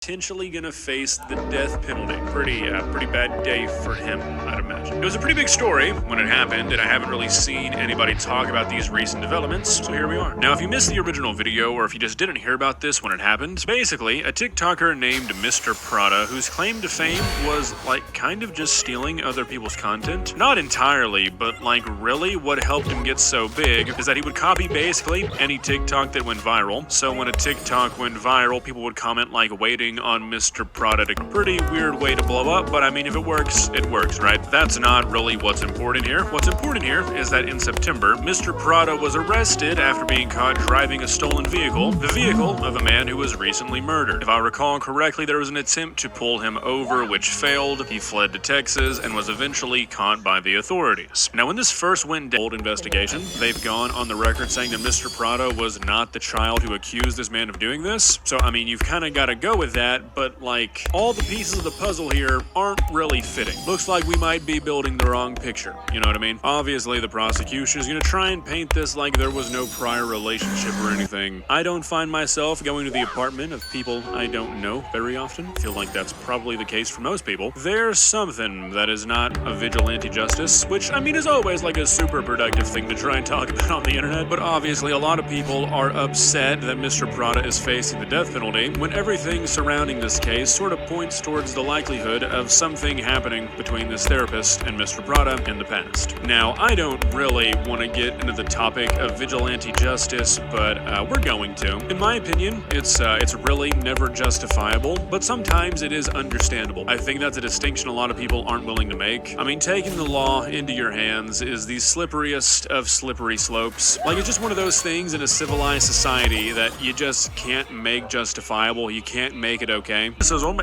potentially gonna face the death penalty. Pretty bad day for him, I'd imagine. It was a pretty big story when it happened, and I haven't really seen anybody talk about these recent developments, so here we are. Now, if you missed the original video, or if you just didn't hear about this when it happened, basically, a TikToker named Mr. Prada, whose claim to fame was, kind of just stealing other people's content. Not entirely, but, really what helped him get so big is that he would copy basically any TikTok that went viral. So when a TikTok went viral, people would comment, waiting on Mr. Prada. A pretty weird way to blow up, but I mean, if it works, right? That's not really what's important here. What's important here is that in September, Mr. Prada was arrested after being caught driving a stolen vehicle, the vehicle of a man who was recently murdered. If I recall correctly, there was an attempt to pull him over, which failed. He fled to Texas and was eventually caught by the authorities. Now, when this first went down, investigation, they've gone on the record saying that Mr. Prada was not the child who accused this man of doing this. So, I mean, you've kind of got to go with that, but all the pieces of the puzzle here aren't really fitting. Looks like we might be building the wrong picture, you know what I mean? Obviously, the prosecution is going to try and paint this like there was no prior relationship or anything. I don't find myself going to the apartment of people I don't know very often. I feel like that's probably the case for most people. There's something that is not a vigilante justice, which, I mean, is always a super productive thing to try and talk about on the internet, but obviously a lot of people are upset that Mr. Prada is facing the death penalty when everything surrounding this case sort of points towards the likelihood of something happening between this therapist and Mr. Prada in the past. Now, I don't really want to get into the topic of vigilante justice, but we're going to. In my opinion, it's really never justifiable, but sometimes it is understandable. I think that's a distinction a lot of people aren't willing to make. I mean, taking the law into your hands is the slipperiest of slippery slopes. It's just one of those things in a civilized society that you just can't make justifiable. You can't make it okay.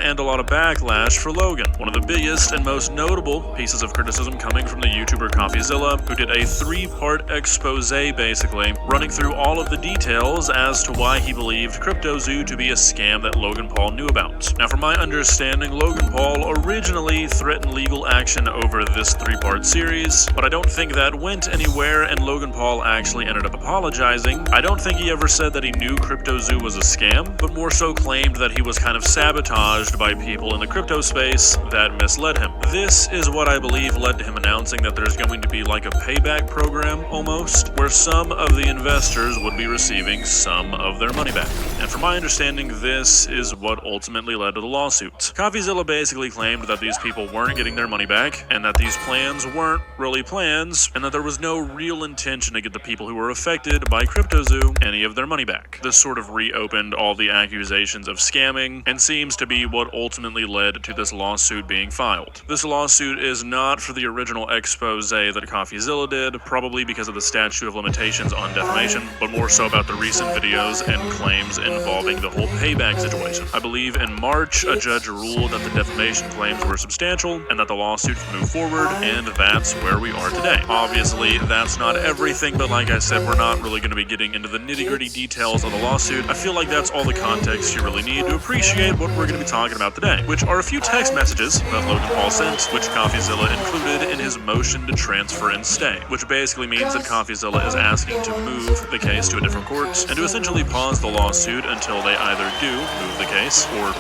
And a lot of backlash for Logan. One of the biggest and most notable pieces of criticism coming from the YouTuber Coffeezilla, who did a 3-part expose basically, running through all of the details as to why he believed CryptoZoo to be a scam that Logan Paul knew about. Now, from my understanding, Logan Paul originally threatened legal action over this 3-part series, but I don't think that went anywhere, and Logan Paul actually ended up apologizing. I don't think he ever said that he knew CryptoZoo was a scam, but more so claimed that he was kind of sabotaged by people in the crypto space that misled him. This is what I believe led to him announcing that there's going to be a payback program almost, where some of the investors would be receiving some of their money back. And from my understanding, this is what ultimately led to the lawsuit. Coffeezilla basically claimed that these people weren't getting their money back, and that these plans weren't really plans, and that there was no real intention to get the people who were affected by CryptoZoo any of their money back. This sort of reopened all the accusations of scamming, and seems to be what ultimately led to this lawsuit being filed. This lawsuit is not for the original expose that Coffeezilla did, probably because of the statute of limitations on defamation, but more so about the recent videos and claims involving the whole payback situation. I believe in March, a judge ruled that the defamation claims were substantial and that the lawsuit could move forward, and that's where we are today. Obviously, that's not everything, but like I said, we're not really going to be getting into the nitty-gritty details of the lawsuit. I feel like that's all the context you really need to appreciate what we're going to be talking about today, which are a few text messages that Logan Paul sent, which Coffeezilla included in his motion to transfer and stay, which basically means that Coffeezilla is asking to move the case to a different court and to essentially pause the lawsuit until they either do move the case or,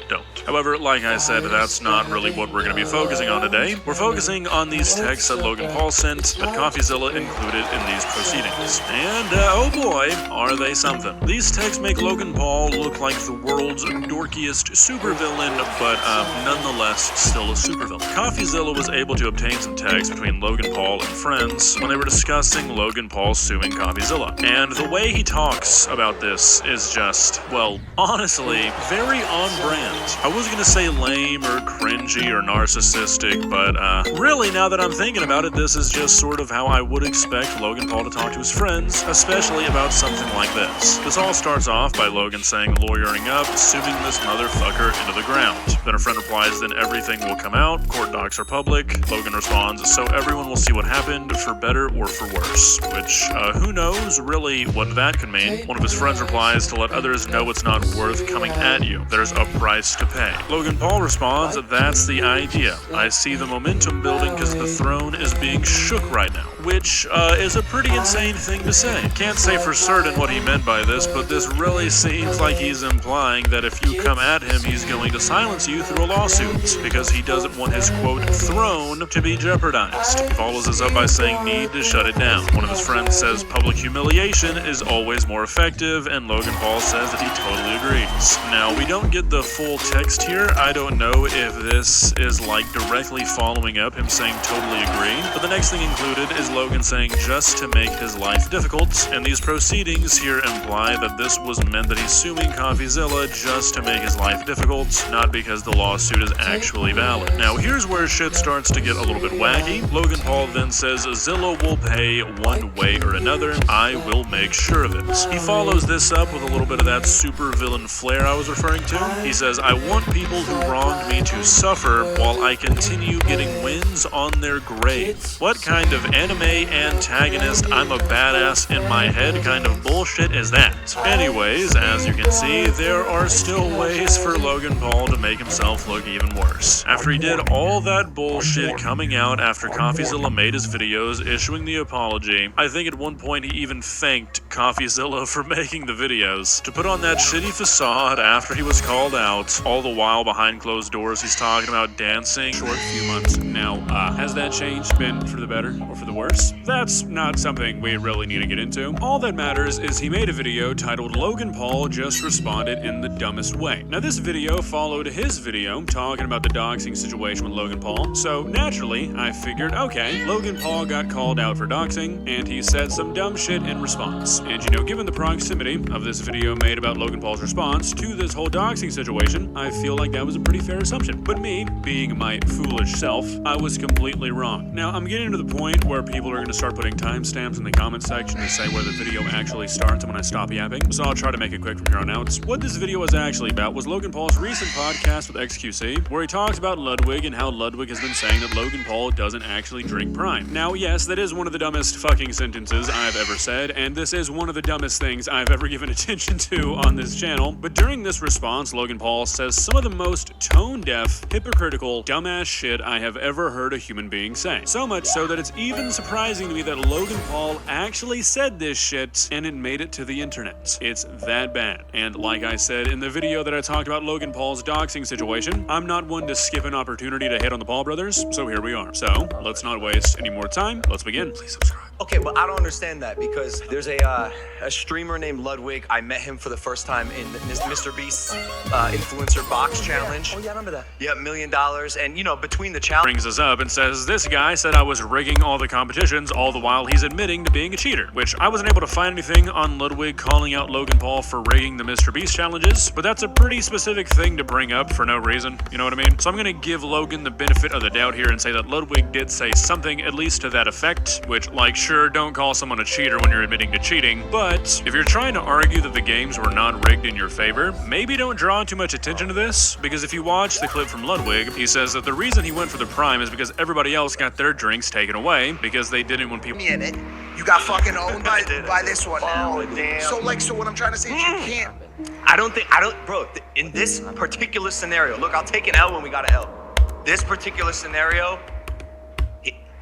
don't. However, like I said, that's not really what we're going to be focusing on today. We're focusing on these texts that Logan Paul sent that Coffeezilla included in these proceedings. And, oh boy, are they something. These texts make Logan Paul look like the world's dorkiest supervillain, but nonetheless still a supervillain. Coffeezilla was able to obtain some texts between Logan Paul and friends when they were discussing Logan Paul suing Coffeezilla. And the way he talks about this is just, well, honestly, very on brand. I was gonna say lame or cringy or narcissistic, but really, now that I'm thinking about it, this is just sort of how I would expect Logan Paul to talk to his friends, especially about something like this. This all starts off by Logan saying, lawyering up, suing this motherfucker into the ground. Then a friend replies, then everything will come out, court docs are public. Logan responds, so everyone will see what happened, for better or for worse. Which, who knows really what that could mean. One of his friends replies, to let others know it's not worth coming at you. There's a price price to pay. Logan Paul responds that that's the idea. I see the momentum building because the throne is being shook right now, which is a pretty insane thing to say. Can't say for certain what he meant by this, but this really seems like he's implying that if you come at him, he's going to silence you through a lawsuit, because he doesn't want his, quote, throne to be jeopardized. He follows this up by saying need to shut it down. One of his friends says public humiliation is always more effective, and Logan Paul says that he totally agrees. Now, we don't get the full text here. I don't know if this is like directly following up him saying totally agree, but the next thing included is Logan saying just to make his life difficult, and these proceedings here imply that this was meant that he's suing CoffeeZilla just to make his life difficult, not because the lawsuit is actually valid. Now, here's where shit starts to get a little bit wacky. Logan Paul then says Zilla will pay one way or another. I will make sure of it. He follows this up with a little bit of that super villain flair I was referring to. He says, I want people who wronged me to suffer while I continue getting wins on their grave. What kind of anime antagonist I'm a badass in my head kind of bullshit is that? Anyways, as you can see, there are still ways for Logan Paul to make himself look even worse. After he did all that bullshit coming out after CoffeeZilla made his videos, issuing the apology, I think at one point he even thanked CoffeeZilla for making the videos. To put on that shitty facade after he was called out, all the while behind closed doors he's talking about dancing. Short few months now, has that change been for the better or for the worse? That's not something we really need to get into. All that matters is he made a video titled Logan Paul just responded in the dumbest way. Now this video followed his video talking about the doxing situation with Logan Paul, so naturally I figured, okay, Logan Paul got called out for doxing and he said some dumb shit in response. And you know, given the proximity of this video made about Logan Paul's response to this whole doxing situation, I feel like that was a pretty fair assumption. But me, being my foolish self, I was completely wrong. Now I'm getting to the point where people are going to start putting timestamps in the comment section to say where the video actually starts and when I stop yapping, so I'll try to make it quick from here on out. What this video was actually about was Logan Paul's recent podcast with XQC, where he talks about Ludwig and how Ludwig has been saying that Logan Paul doesn't actually drink Prime. Now yes, that is one of the dumbest fucking sentences I've ever said, and this is one of the dumbest things I've ever given attention to on this channel, but during this response, Logan Paul says some of the most tone-deaf, hypocritical, dumbass shit I have ever heard a human being say. So much so that it's even surprising to me that Logan Paul actually said this shit and it made it to the internet. It's that bad. And like I said in the video that I talked about Logan Paul's doxing situation, I'm not one to skip an opportunity to hit on the Paul brothers, so here we are. So let's not waste any more time. Let's begin. Please subscribe. Okay, but I don't understand that because there's a streamer named Ludwig. I met him for the first time in Mr. Beast's influencer box challenge. Oh yeah, I remember that. Yeah, $1 million. And you know, between the challenge brings us up and says, this guy said I was rigging all the competitions, all the while he's admitting to being a cheater, which I wasn't able to find anything on Ludwig calling out Logan Paul for rigging the Mr. Beast challenges, but that's a pretty specific thing to bring up for no reason, you know what I mean? So I'm gonna give Logan the benefit of the doubt here and say that Ludwig did say something at least to that effect, which, like, sure, don't call someone a cheater when you're admitting to cheating, but if you're trying to argue that the games were not rigged in your favor, maybe don't draw too much attention to this, because if you watch the clip from Ludwig, he says that the reason he went for the Prime is because everybody else got their drinks taken away because they didn't want people. You got fucking owned by this one now. Oh, damn. So what I'm trying to say is you can't. Bro, in this particular scenario, look, I'll take an L when we got an L. This particular scenario,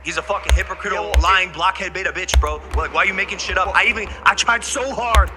he's a fucking hypocritical, lying, blockhead beta bitch, bro. Like, why are you making shit up? I tried so hard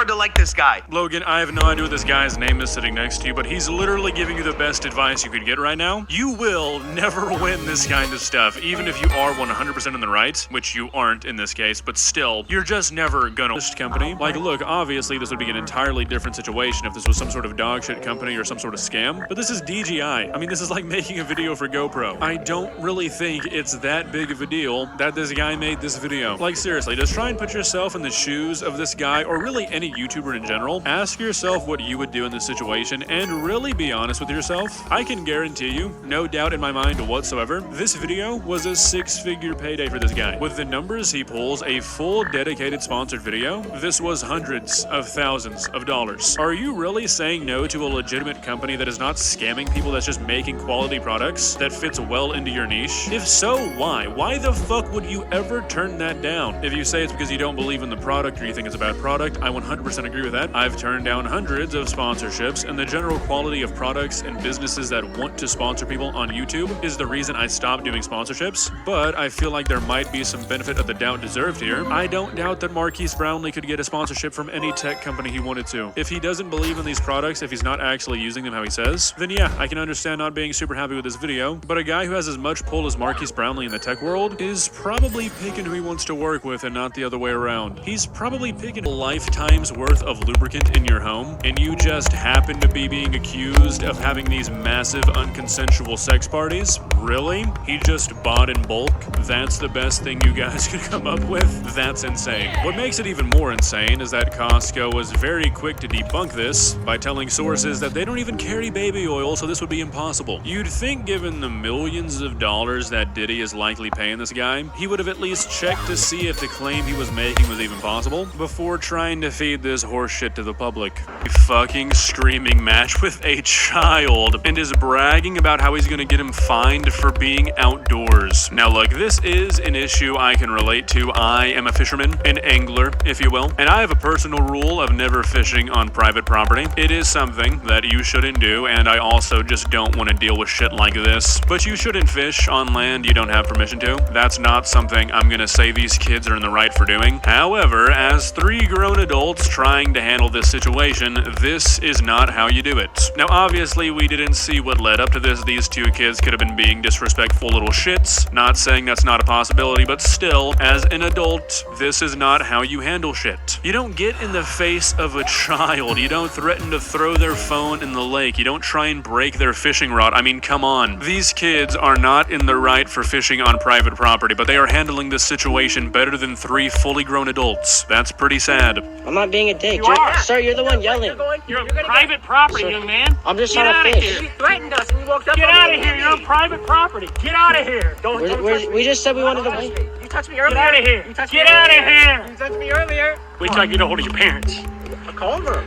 to like this guy. Logan, I have no idea what this guy's name is sitting next to you, but he's literally giving you the best advice you could get right now. You will never win this kind of stuff, even if you are 100% in the right, which you aren't in this case, but still, you're just never gonna company. Like, look, obviously this would be an entirely different situation if this was some sort of dog shit company or some sort of scam, but this is DJI. I mean, this is like making a video for GoPro. I don't really think it's that big of a deal that this guy made this video. Like, seriously, just try and put yourself in the shoes of this guy, or really any YouTuber in general. Ask yourself what you would do in this situation and really be honest with yourself. I can guarantee you, no doubt in my mind whatsoever, this video was a 6-figure payday for this guy. With the numbers he pulls, a full dedicated sponsored video, this was hundreds of thousands of dollars. Are you really saying no to a legitimate company that is not scamming people, that's just making quality products that fits well into your niche? If so, why? Why the fuck would you ever turn that down? If you say it's because you don't believe in the product or you think it's a bad product, product, I 100% agree with that. I've turned down hundreds of sponsorships, and the general quality of products and businesses that want to sponsor people on YouTube is the reason I stopped doing sponsorships, but I feel like there might be some benefit of the doubt deserved here. I don't doubt that Marquise Brownlee could get a sponsorship from any tech company he wanted to. If he doesn't believe in these products, if he's not actually using them how he says, then yeah, I can understand not being super happy with this video, but a guy who has as much pull as Marquise Brownlee in the tech world is probably picking who he wants to work with and not the other way around. He's probably picking a lifetime's worth of lubricant in your home, and you just happen to be being accused of having these massive unconsensual sex parties? Really? He just bought in bulk? That's the best thing you guys could come up with? That's insane. What makes it even more insane is that Costco was very quick to debunk this by telling sources that they don't even carry baby oil, so this would be impossible. You'd think, given the millions of dollars that Diddy is likely paying this guy, he would have at least checked to see if the claim he was making was even possible before trying to feed this horseshit to the public. A fucking screaming match with a child and is bragging about how he's gonna get him fined for being outdoors. Now look, this is an issue I can relate to. I am a fisherman, an angler, if you will, and I have a personal rule of never fishing on private property. It is something that you shouldn't do, and I also just don't want to deal with shit like this. But you shouldn't fish on land you don't have permission to. That's not something I'm gonna say these kids are in the right for doing. However, as 3 grown adults trying to handle this situation, this is not how you do it. Now obviously we didn't see what led up to this. These 2 kids could have been being disrespectful little shits. Not saying that's not a possibility, but still, as an adult, this is not how you handle shit. You don't get in the face of a child. You don't threaten to throw their phone in the lake. You don't try and break their fishing rod. I mean, come on. These kids are not in the right for fishing on private property, but they are handling this situation better than 3 fully grown adults. That's pretty sad. I'm not being a dick. Sir, you're the one yelling. You're on private property, young man. I'm just Get trying out to of fish. here. You threatened us and you walked up. Get out of here. You're on private property. Get out of here. Don't touch me. We just said we wanted to wait. You touched me earlier. Get out of here. Get out of here. You touched me earlier. Wait till I get a hold of your parents. I called her.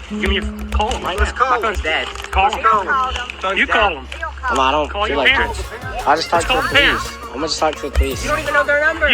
Give me your call them right now. My phone's dead. Call them. You call them. I don't Call feel your like parents. it. I just talked to the Let's call the police. I'm gonna just talk to the police. You don't even know their number.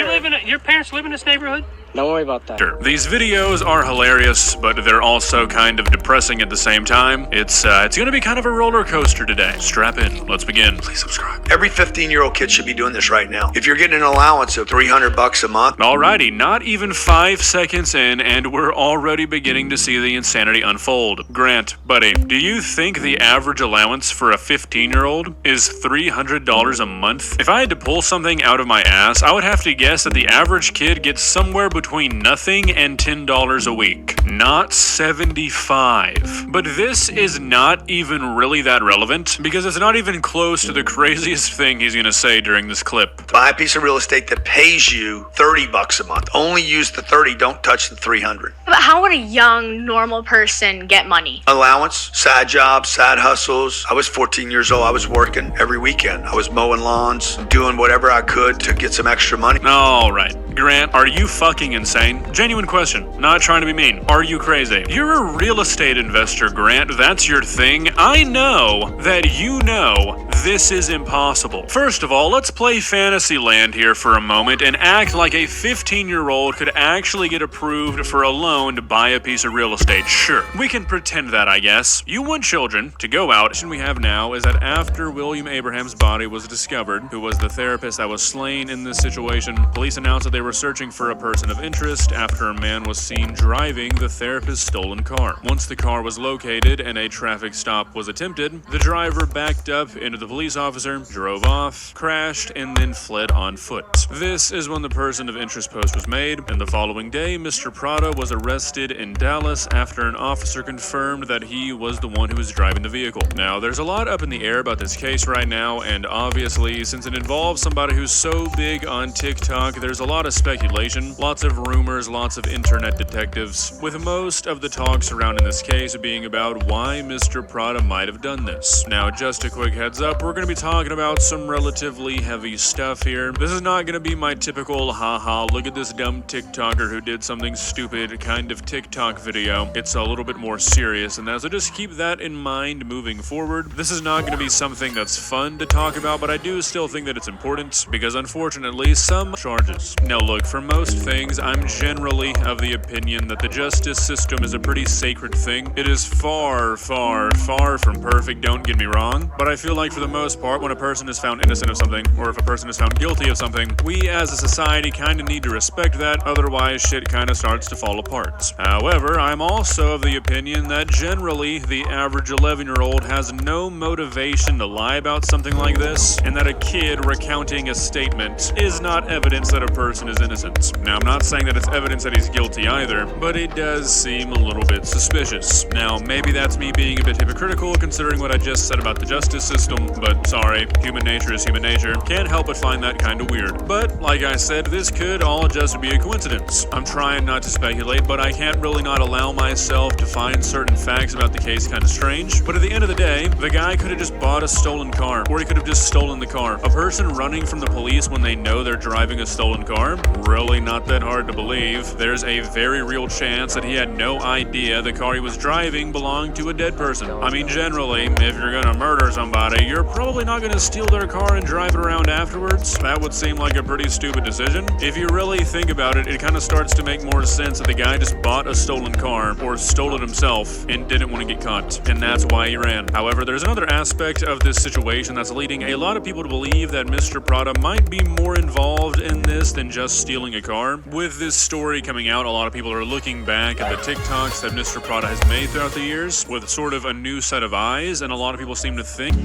Your parents live in this neighborhood? Don't worry about that. Sure. These videos are hilarious, but they're also kind of depressing at the same time. It's gonna be kind of a roller coaster today. Strap in. Let's begin. Please subscribe. Every 15-year-old kid should be doing this right now. If you're getting an allowance of $300 a month, Alrighty, not even 5 seconds in, and we're already beginning to see the insanity unfold. Grant, buddy, do you think the average allowance for a 15-year-old is $300 a month? If I had to pull something out of my ass, I would have to guess that the average kid gets somewhere between nothing and $10 a week. Not 75. But this is not even really that relevant, because it's not even close to the craziest thing he's gonna say during this clip. buy a piece of real estate that pays you $30 a month. Only use the 30, don't touch the 300. But how would a young, normal person get money? Allowance, side jobs, side hustles. I was 14 years old. I was working every weekend. I was mowing lawns, doing whatever I could to get some extra money. Alright. Grant, are you fucking insane? Genuine question. Not trying to be mean. Are you crazy? You're a real estate investor, Grant. That's your thing. I know that you know this is impossible. First of all, let's play fantasy land here for a moment and act like a 15-year-old could actually get approved for a loan to buy a piece of real estate. Sure, we can pretend that, I guess. You want children to go out. The question we have now is that after William Abraham's body was discovered, who was the therapist that was slain in this situation, police announced that they were searching for a person of interest after a man was seen driving the therapist's stolen car. Once the car was located and a traffic stop was attempted, the driver backed up into the police officer, drove off, crashed, and then fled on foot. This is when the person of interest post was made, and the following day, Mr. Prada was arrested in Dallas after an officer confirmed that he was the one who was driving the vehicle. Now, there's a lot up in the air about this case right now, and obviously, since it involves somebody who's so big on TikTok, there's a lot of speculation, lots of rumors, lots of internet detectives, with most of the talk surrounding this case being about why Mr. Prada might have done this. Now, just a quick heads up, we're going to be talking about some relatively heavy stuff here. This is not going to be my typical haha, look at this dumb TikToker who did something stupid kind of TikTok video. It's a little bit more serious than that, so just keep that in mind moving forward. This is not going to be something that's fun to talk about, but I do still think that it's important because unfortunately some charges. Now look, for most things, I'm generally of the opinion that the justice system is a pretty sacred thing. It is far, far, far from perfect, don't get me wrong, but I feel like for the most part, when a person is found innocent of something, or if a person is found guilty of something, we as a society kind of need to respect that, otherwise shit kind of starts to fall apart. However, I'm also of the opinion that generally the average 11-year-old has no motivation to lie about something like this, and that a kid recounting a statement is not evidence that a person is innocent. Now, I'm not saying that it's evidence that he's guilty either, but it does seem a little bit suspicious. Now, maybe that's me being a bit hypocritical considering what I just said about the justice system, but sorry, human nature is human nature. Can't help but find that kind of weird. But, like I said, this could all just be a coincidence. I'm trying not to speculate, but I can't really not allow myself to find certain facts about the case kind of strange. But at the end of the day, the guy could have just bought a stolen car, or he could have just stolen the car. A person running from the police when they know they're driving a stolen car? Really not that hard to believe. There's a very real chance that he had no idea the car he was driving belonged to a dead person. I mean, generally, if you're gonna murder somebody, you're probably not gonna steal their car and drive it around afterwards. That would seem like a pretty stupid decision. If you really think about it, it kind of starts to make more sense that the guy just bought a stolen car, or stole it himself, and didn't want to get caught, and that's why he ran. However, there's another aspect of this situation that's leading a lot of people to believe that Mr. Prada might be more involved in this than just stealing a car. With this story coming out, a lot of people are looking back at the TikToks that Mr. Prada has made throughout the years with sort of a new set of eyes, and a lot of people seem to think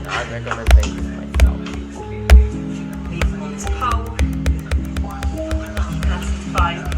I'm gonna think myself. That's fine.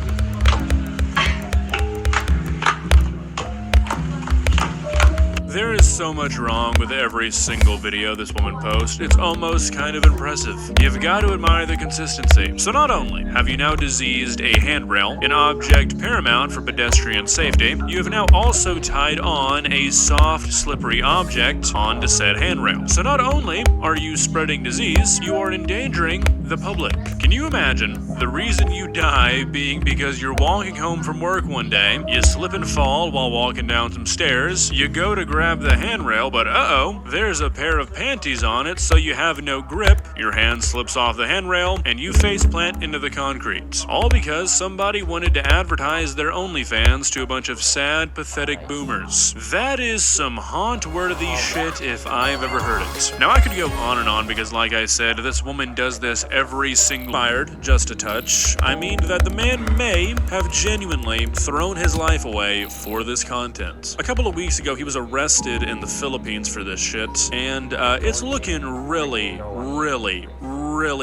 there is so much wrong with every single video this woman posts, it's almost kind of impressive. You've got to admire the consistency. So not only have you now diseased a handrail, an object paramount for pedestrian safety, you have now also tied on a soft, slippery object onto said handrail. So not only are you spreading disease, you are endangering the public. Can you imagine the reason you die being because you're walking home from work one day, you slip and fall while walking down some stairs, you go to grab the handrail, but uh-oh, there's a pair of panties on it, so you have no grip, your hand slips off the handrail, and you faceplant into the concrete. All because somebody wanted to advertise their OnlyFans to a bunch of sad, pathetic boomers. That is some haunt-worthy shit if I've ever heard it. Now I could go on and on because, like I said, this woman does this every single fired, just a touch. I mean that the man may have genuinely thrown his life away for this content. A couple of weeks ago, he was arrested in the Philippines for this shit, and it's looking really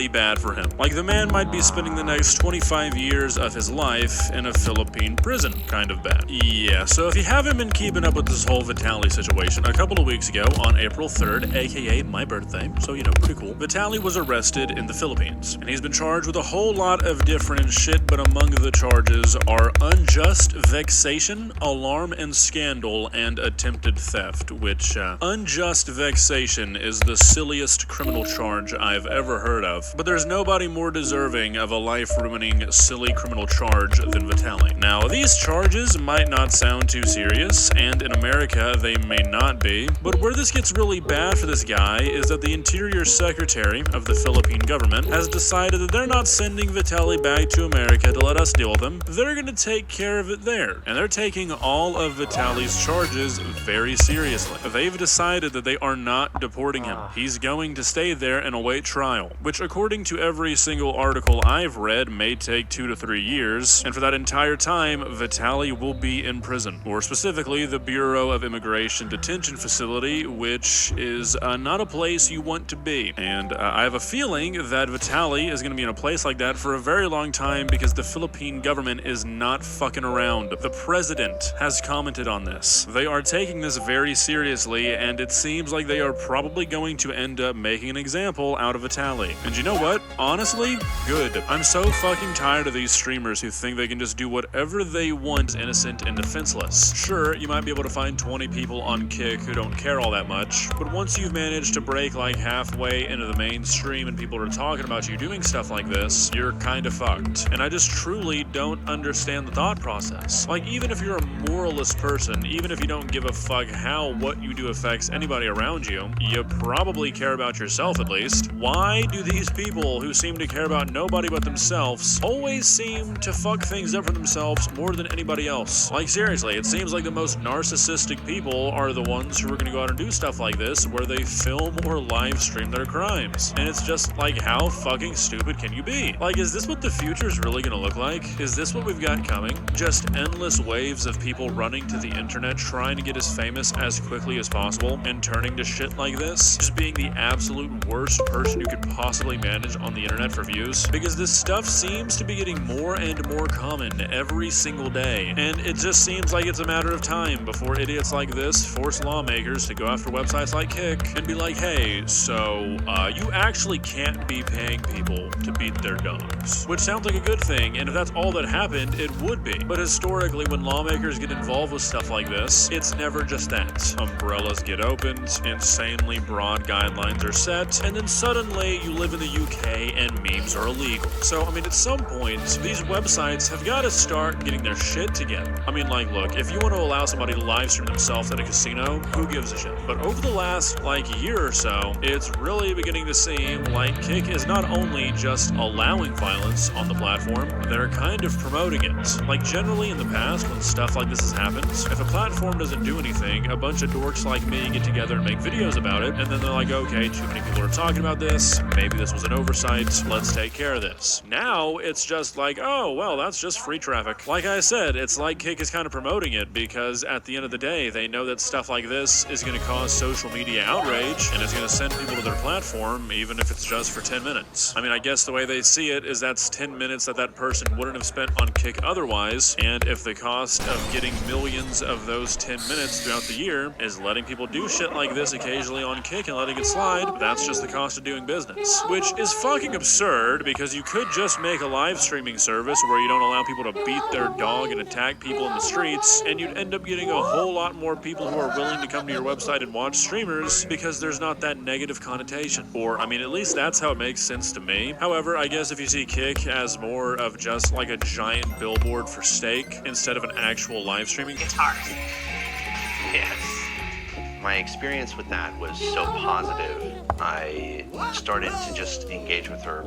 bad for him. Like, the man might be spending the next 25 years of his life in a Philippine prison. Kind of bad. Yeah, so if you haven't been keeping up with this whole Vitaly situation, a couple of weeks ago, on April 3rd, aka my birthday, so you know, pretty cool, Vitaly was arrested in the Philippines, and he's been charged with a whole lot of different shit, but among the charges are unjust vexation, alarm and scandal, and attempted theft, which, unjust vexation is the silliest criminal charge I've ever heard of, but there's nobody more deserving of a life-ruining, silly criminal charge than Vitaly. Now, these charges might not sound too serious, and in America they may not be, but where this gets really bad for this guy is that the Interior Secretary of the Philippine government has decided that they're not sending Vitaly back to America to let us deal with him. They're gonna take care of it there, and they're taking all of Vitaly's charges very seriously. They've decided that they are not deporting him. He's going to stay there and await trial, which according to every single article I've read may take 2 to 3 years, and for that entire time, Vitaly will be in prison, or specifically the Bureau of Immigration Detention Facility, which is not a place you want to be. And I have a feeling that Vitaly is going to be in a place like that for a very long time because the Philippine government is not fucking around. The president has commented on this. They are taking this very seriously, and it seems like they are probably going to end up making an example out of Vitaly. And you know what? Honestly, good. I'm so fucking tired of these streamers who think they can just do whatever they want, innocent and defenseless. Sure, you might be able to find 20 people on Kick who don't care all that much, but once you've managed to break like halfway into the mainstream and people are talking about you doing stuff like this, you're kind of fucked. And I just truly don't understand the thought process. Like, even if you're a moralist person, even if you don't give a fuck how what you do affects anybody around you, you probably care about yourself at least. Why do these people who seem to care about nobody but themselves always seem to fuck things up for themselves more than anybody else? Like, seriously, it seems like the most narcissistic people are the ones who are gonna go out and do stuff like this where they film or live stream their crimes. And it's just like, how fucking stupid can you be? Like, is this what the future's really gonna look like? Is this what we've got coming? Just endless waves of people running to the internet trying to get as famous as quickly as possible and turning to shit like this? Just being the absolute worst person you could possibly manage on the internet for views? Because this stuff seems to be getting more and more common every single day, and it just seems like it's a matter of time before idiots like this force lawmakers to go after websites like Kick and be like, hey, so you actually can't be paying people to beat their dogs. Which sounds like a good thing, and if that's all that happened, it would be. But historically, when lawmakers get involved with stuff like this, it's never just that. Umbrellas get opened, insanely broad guidelines are set, and then suddenly you live in the UK and memes are illegal. So, I mean, at some point, these websites have got to start getting their shit together. I mean, like, look, if you want to allow somebody to live stream themselves at a casino, who gives a shit? But over the last, like, year or so, it's really beginning to seem like Kick is not only just allowing violence on the platform, they're kind of promoting it. Like, generally in the past, when stuff like this has happened, if a platform doesn't do anything, a bunch of dorks like me get together and make videos about it, and then they're like, okay, too many people are talking about this, maybe this was an oversight, let's take care of this. Now, it's just like, oh, well, that's just free traffic. Like I said, it's like Kick is kind of promoting it because at the end of the day, they know that stuff like this is going to cause social media outrage and it's going to send people to their platform, even if it's just for 10 minutes. I mean, I guess the way they see it is that's 10 minutes that that person wouldn't have spent on Kick otherwise, and if the cost of getting millions of those 10 minutes throughout the year is letting people do shit like this occasionally on Kick and letting it slide, that's just the cost of doing business. Which is fucking absurd because you could just make a live streaming service where you don't allow people to beat their dog and attack people in the streets, and you'd end up getting a whole lot more people who are willing to come to your website and watch streamers because there's not that negative connotation. Or, I mean, at least that's how it makes sense to me. However, I guess if you see Kick as more of just like a giant billboard for steak instead of an actual live streaming, It's hard. Yes. My experience with that was so positive, I started to just engage with her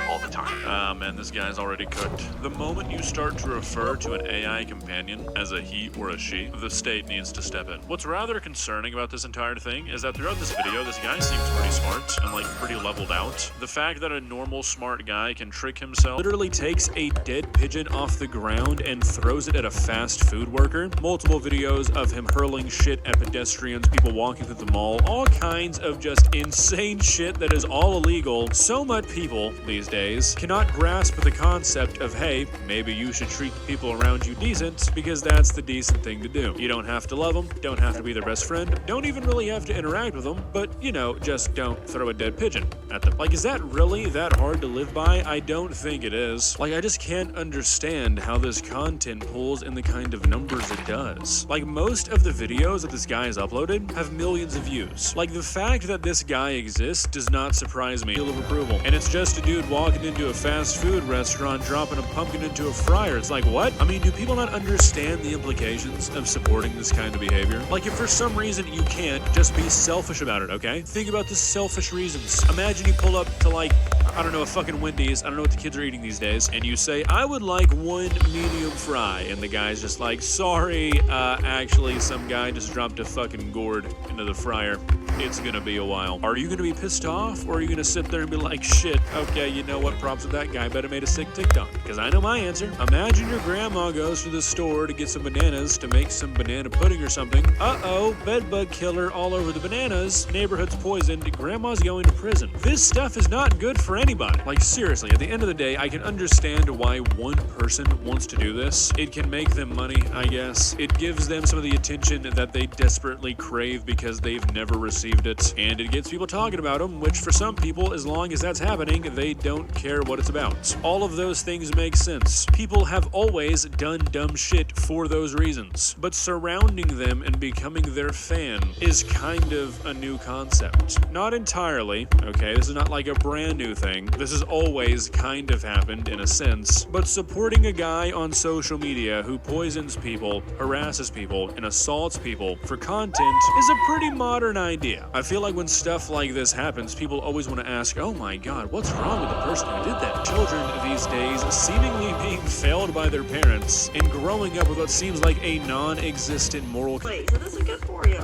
all the time. ah man, this guy's already cooked. The moment you start to refer to an AI companion as a he or a she, the state needs to step in. What's rather concerning about this entire thing is that throughout this video, this guy seems pretty smart and like pretty leveled out. The fact that a normal smart guy can trick himself, literally takes a dead pigeon off the ground and throws it at a fast food worker, multiple videos of him hurling shit at pedestrians, people walking through the mall, all kinds of just insane shit that is all illegal. So much people these days cannot grasp the concept of, hey, maybe you should treat the people around you decent because that's the decent thing to do. You don't have to love them, don't have to be their best friend, don't even really have to interact with them, but, you know, just don't throw a dead pigeon at them. Like, is that really that hard to live by? I don't think it is. Like, I just can't understand how this content pulls in the kind of numbers it does. Like, most of the videos that this guy has uploaded have millions of views. Like, the fact that this guy exists does not surprise me. Deal of approval. And it's just a dude walking into a fast food restaurant, dropping a pumpkin into a fryer. It's like, what? I mean, do people not understand the implications of supporting this kind of behavior? Like, if for some reason you can't, just be selfish about it, okay? Think about the selfish reasons. Imagine you pull up to, like, I don't know, a fucking Wendy's, I don't know what the kids are eating these days, and you say, I would like one medium fry, and the guy's just like, sorry, actually, some guy just dropped a fucking gourd into the fryer. It's gonna be a while. Are you gonna be pissed off, or are you gonna sit there and be like, shit, okay, you know what, props with that guy, better made a sick TikTok? Because I know my answer. Imagine your grandma goes to the store to get some bananas to make some banana pudding or something. Uh-oh, bedbug killer all over the bananas, neighborhood's poisoned, grandma's going to prison. This stuff is not good for anybody. Like, seriously, at the end of the day, I can understand why one person wants to do this. It can make them money, I guess. It gives them some of the attention that they desperately crave grave because they've never received it, and it gets people talking about them, which for some people, as long as that's happening, they don't care what it's about. All of those things make sense. People have always done dumb shit for those reasons, but surrounding them and becoming their fan is kind of a new concept. Not entirely, okay, this is not like a brand new thing. This has always kind of happened in a sense, but supporting a guy on social media who poisons people, harasses people, and assaults people for content is a pretty modern idea. I feel like when stuff like this happens, people always want to ask, oh my god, what's wrong with the person who did that? Children these days seemingly being failed by their parents and growing up with what seems like a non-existent moral Wait, so this is good for you.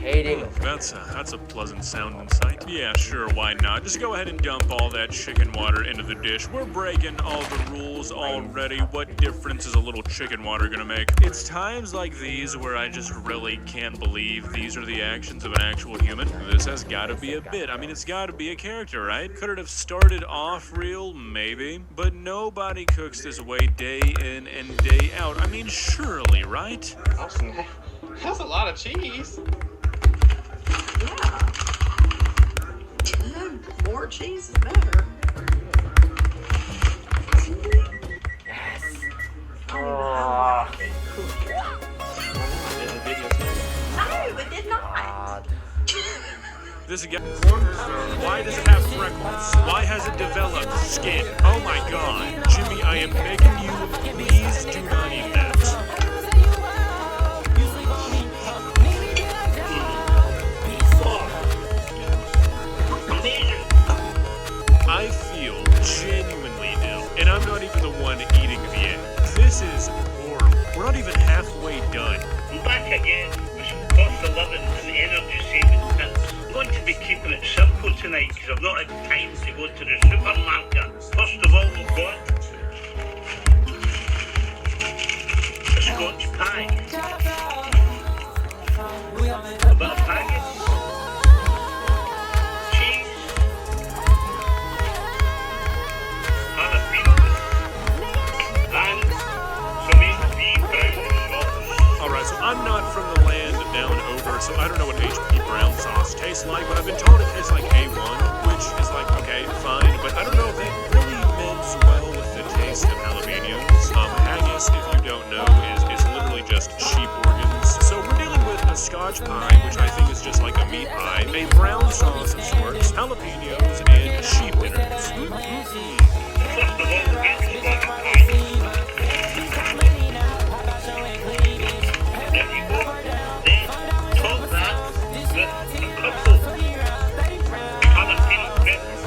Hating. That's a pleasant sounding sight. Yeah, sure, why not? Just go ahead and dump all that chicken water into the dish. We're breaking all the rules already. What difference is a little chicken water gonna make? It's times like these where I just really can't believe these are the actions of an actual human. This has gotta be a bit. I mean, it's gotta be a character, right? Could it have started off real? Maybe. But nobody cooks this way day in and day out. I mean, surely, right? That's a lot of cheese. Yeah. More cheese is better. Yes. No, it did not. This again. Why does it have freckles? Why has it developed skin? Oh my god. Jimmy, I am begging you, please do not eat that. I feel genuinely ill, and I'm not even the one eating the egg. This is horrible. We're not even halfway done. I'm back again with some cost of living and energy saving tips. I'm going to be keeping it simple tonight because I've not had time to go to the supermarket. First of all, we've got a Scotch pie, a bit of haggis, cheese, jalapenos, and some HP brown sauce. Alright, so I'm not from the land down over, so I don't know what HP brown sauce tastes like, but I've been told it tastes like A1, which is like, okay, fine, but I don't know if it really mends well with the taste of jalapenos. Haggis, if you don't know, is literally just sheep organs. So we're dealing with a Scotch pie, which I think is just like a meat pie, a brown sauce of sorts, jalapenos, and sheep innards. First of all, we'll get the Scotch pie. There you go. Then top that with a couple jalapeno peppers.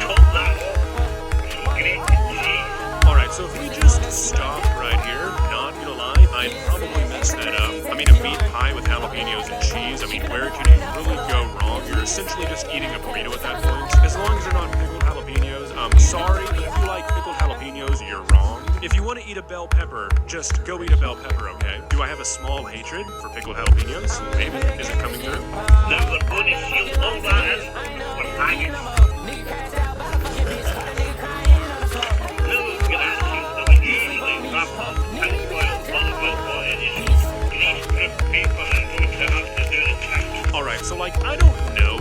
Top that off with some grated cheese. Alright, so if we just stop right here, not gonna lie, I'd probably mess that up. I mean, a meat pie with jalapenos and cheese, I mean, where can you really go wrong? You're essentially just eating a burrito at that point. As long as they're not pickled jalapenos, I'm sorry, but if you like pickled jalapenos, you're wrong. If you want to eat a bell pepper, just go eat a bell pepper, okay? Do I have a small hatred for pickled jalapenos? Maybe. Is it coming through? Now we're going to seal all that in with haggis. Now we've got that seal that we usually wrap up in tinfoil, olive oil, what it is, greaseproof paper and going to have to do the trick. Alright, so like, I don't know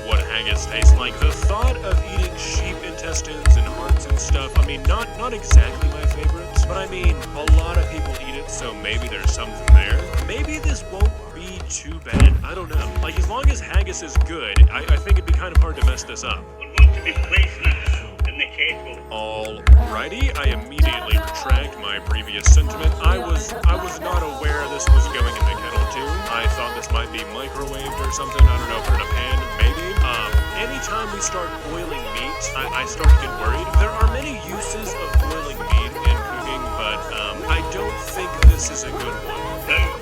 what haggis tastes like. The thought of eating sheep intestines and hearts and stuff, I mean, not exactly my favorites, but I mean, a lot of people eat it, so maybe there's something there. Maybe this won't be too bad. I don't know. Like, as long as haggis is good, I think it'd be kind of hard to mess this up. We're going to be placing it in the kettle. Alrighty, I immediately retract my previous sentiment. I was not aware this was going in the kettle too. I thought this might be microwaved or something. I don't know, put in a pan, maybe. Anytime we start boiling meat, I start to get worried. There are many uses of boiling meat in cooking, but I don't think this is a good one. Now,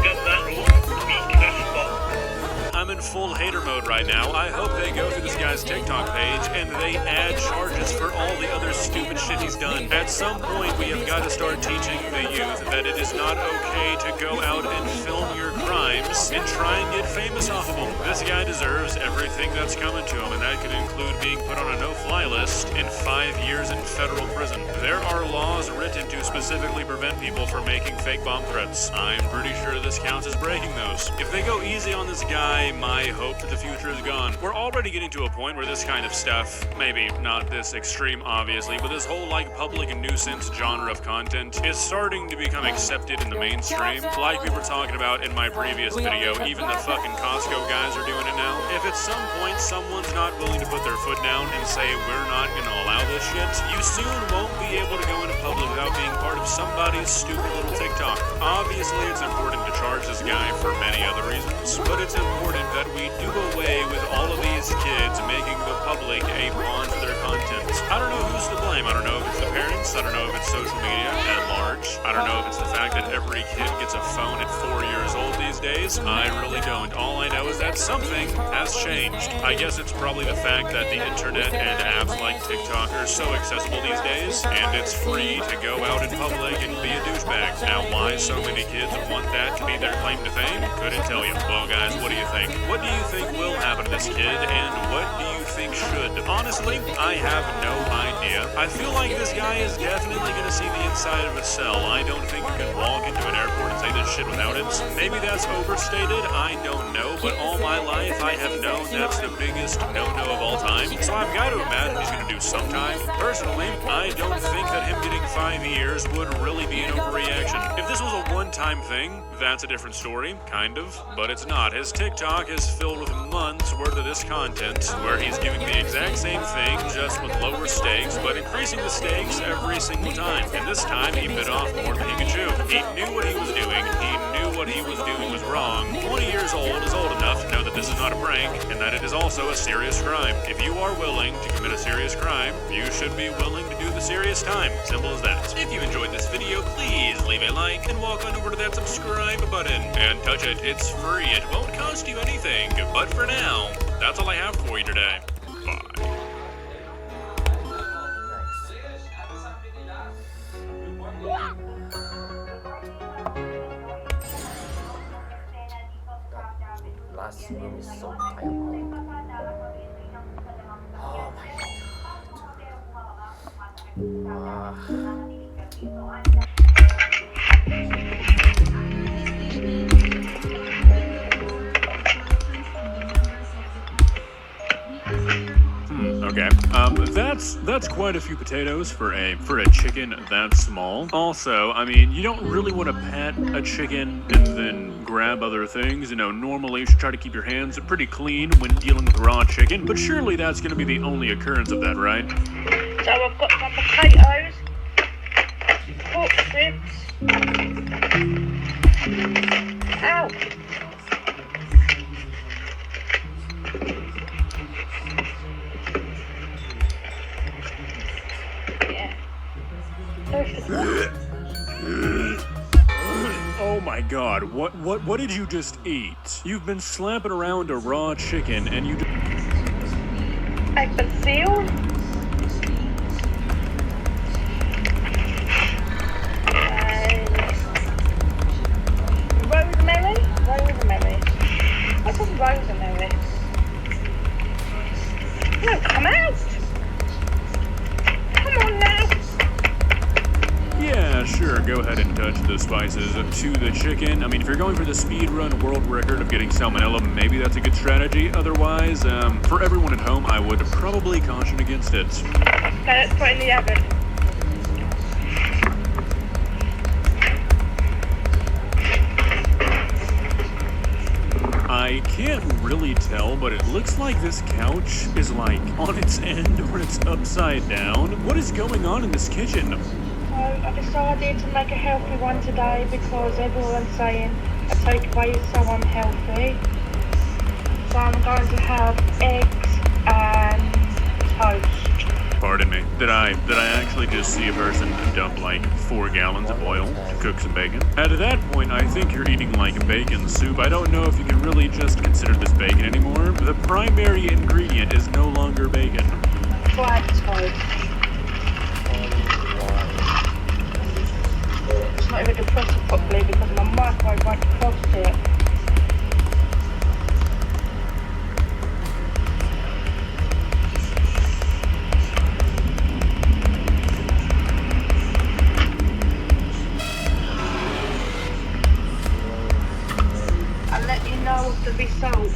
get that roast to be crisp up. I'm in full hater mode right now. I hope they go through this guy's TikTok page and they add charges for all the other stupid shit he's done. At some point, we have got to start teaching the youth that it is not okay to go out and film your crimes and try and get famous off of them. This guy deserves everything that's coming to him, and that could include being put on a no-fly list and 5 years in federal prison. There are laws written to specifically prevent people from making fake bomb threats. I'm pretty sure this counts as breaking those. If they go easy on this guy, my hope for the future is gone. We're already getting to a point where this kind of stuff, maybe not this extreme obviously, but this whole like public nuisance genre of content is starting to become accepted in the mainstream. Like we were talking about in my previous video, even the fucking Costco guys are doing it now. If at some point someone's not willing to put their foot down and say we're not gonna allow this shit, you soon won't be able to go into public without being part of somebody's stupid little TikTok. Obviously it's important to charge this guy for many other reasons, but it's important that we do away with all of these kids making the public a pawn for their content. I don't know who's to blame. I don't know if it's the parents. I don't know if it's social media at large. I don't know if it's the fact that every kid gets a phone at 4 years old these days. I really don't. All I know is that something has changed. I guess it's probably the fact that the internet and apps like TikTok are so accessible these days, and it's free to go out in public and be a douchebag. Now, why so many kids want that to be their claim to fame? Couldn't tell you. Well, guys, what do you think? What do you think will happen to this kid, and what do you think should? Honestly, I have no idea. I feel like this guy is definitely going to see the inside of a cell. I don't think you can walk into an airport and say this shit without it. Maybe that's overstated, I don't know, but all my life I have known that's the biggest no-no of all time. So I've got to imagine he's going to do some time. Personally, I don't think that him getting 5 years would really be an overreaction. If this was a one-time thing, that's a different story, kind of, but it's not. His TikTok is filled with months worth of this content, where he's doing the exact same thing, just with lower stakes, but increasing the stakes every single time. And this time, he bit off more than he could chew. He knew what he was doing, he knew what he was doing was wrong. 20 years old is old enough to know that this is not a prank, and that it is also a serious crime. If you are willing to commit a serious crime, you should be willing to do the serious time. Simple as that. If you enjoyed this video, please leave a like and walk on over to that subscribe button and touch it. It's free. It won't cost you anything. But for now, that's all I have for you today. Bye. Last room is so diabolical. Oh my god. Okay, that's quite a few potatoes for a chicken that small. Also, I mean, you don't really want to pet a chicken and then grab other things. You know, normally you should try to keep your hands pretty clean when dealing with raw chicken, but surely that's going to be the only occurrence of that, right? So I've got some potatoes, pork strips. Ow! Oh my god, what did you just eat? You've been slapping around a raw chicken and you I've been sealed. Rosemary. What's a rosemary? No, come out! Come on now! Yeah, sure, go ahead and touch the spices to the chicken. I mean, if you're going for the speedrun world record of getting salmonella, maybe that's a good strategy. Otherwise, for everyone at home, I would probably caution against it. Okay, let's put it in the oven. I can't really tell, but it looks like this couch is like on its end or it's upside down. What is going on in this kitchen? So I decided to make a healthy one today because everyone's saying a takeaway is so unhealthy. So I'm going to have eggs and toast. pardon me. Did I actually just see a person dump like 4 gallons of oil to cook some bacon? At that point, I think you're eating like bacon soup. I don't know if you can really just consider this bacon anymore. The primary ingredient is no longer bacon. Fried toast. It's not even defrosted properly because my microwave won't defrost it. I'll let you know of the result.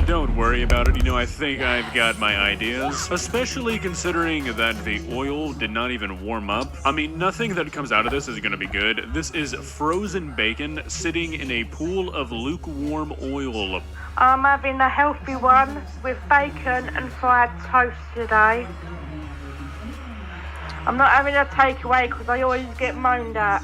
Don't worry about it. You know, I think I've got my ideas. Especially considering that the oil did not even warm up. I mean, nothing that comes out of this is gonna be good. This is frozen bacon sitting in a pool of lukewarm oil. I'm having a healthy one with bacon and fried toast today. I'm not having a takeaway because I always get moaned at.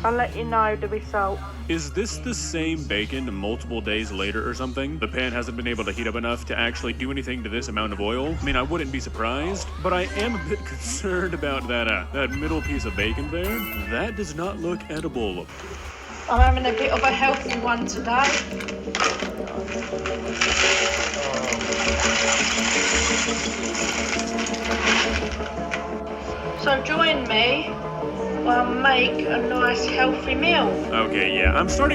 I'll let you know the result. Is this the same bacon multiple days later or something? The pan hasn't been able to heat up enough to actually do anything to this amount of oil? I mean, I wouldn't be surprised, but I am a bit concerned about that middle piece of bacon there. That does not look edible. I'm having a bit of a healthy one today. So join me while I make a nice healthy meal. Okay, yeah, I'm starting to